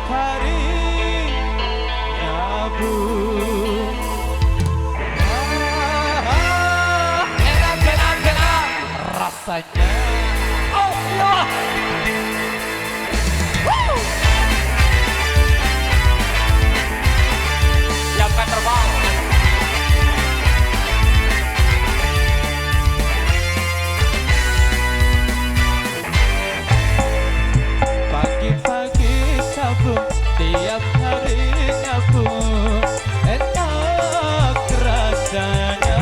hari nabung. Enak, enak, enak rasanya. Oh iya. Siapkan terbang. Pagi-pagi sabung, tiap hari nyabung. Enak rasanya.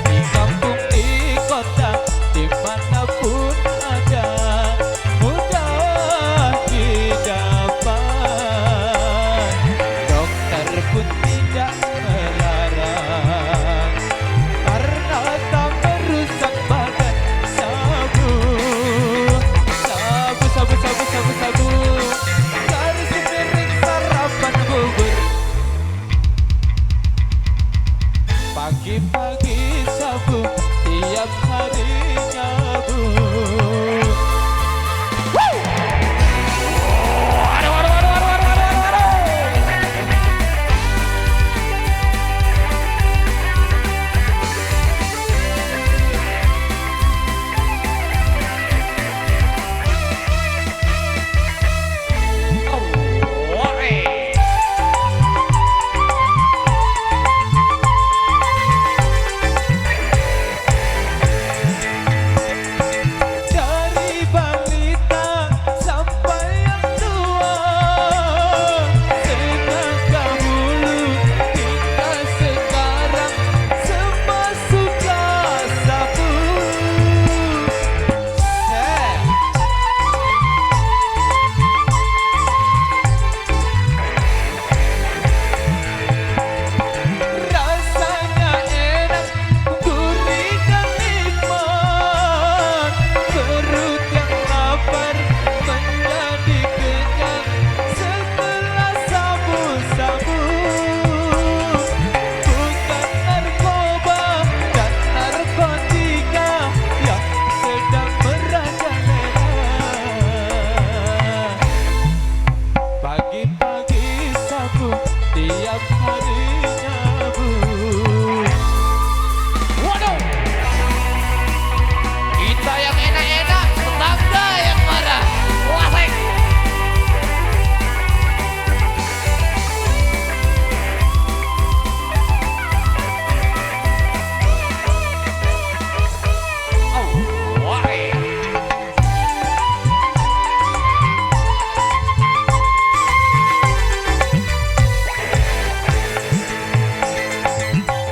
Di kampung, di kota, dimanapun ada, mudah didapat. Dokter pun tidak melarang, karena tak merusak badan. Sabu, sabu, sabu, sabu, sabu, sabu, cari sepiring sarapan bubur. Pagi-pagi sabu, tiap hari nyabung. Aduh, aduh, aduh, aduh, aduh, aduh, aduh. Dari balita sampai yang tua, sejak dahulu hingga sekarang, semua suka sabu. Rasanya enak, gurih dan nikmat. Perut yang lapar menjadi kenyang setelah sabu-sabu. Bukan narkoba dan narkotika yang sedang merajalela. Pagi-pagi sabu, tiap hari nyabung. Waduh, kita yang enak-enak, tetangga yang marah. Wasik. Oh, why?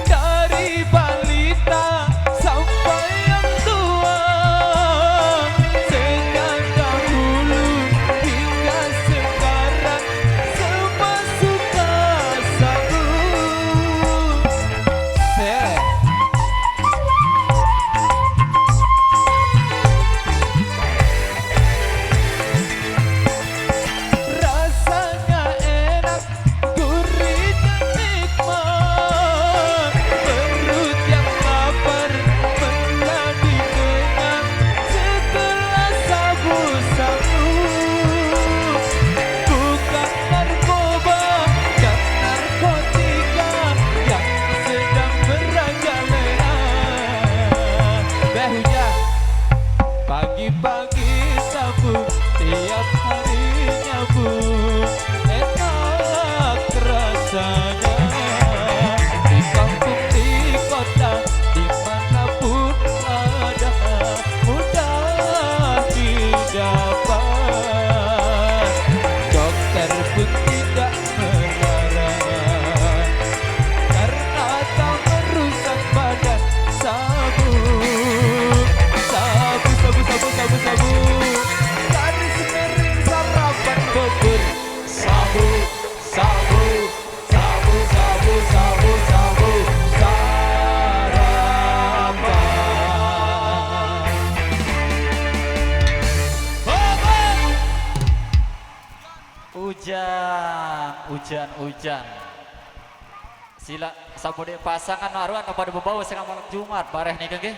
Dari balita sampai yang tua, sejak dahulu hingga sekarang, semua suka sabu. Rasanya enak, gurih dan nikmat. Perut yang lapar menjadi kenyang setelah sabu-sabu. Bukan narkoba dan narkotika yang sedang merajalela. Hujan. Pagi-pagi sabu, tiap hari nyabung. Enak rasanya. Di kampung, di kota, dimanapun ada, mudah didapat. Dokter pun tidak melarang, karena tak merusak badan. Sabu, sabu, sabu, sabu, sabu, sabu, cari sepiring sarapan bubur. Sabu, sabu, sabu, sabu, sabu, sabu, sarapan bubur. Hujan. Sila sabode pasangan naruhan kepada bebawa setengah malam Jumat bareh nih kenge.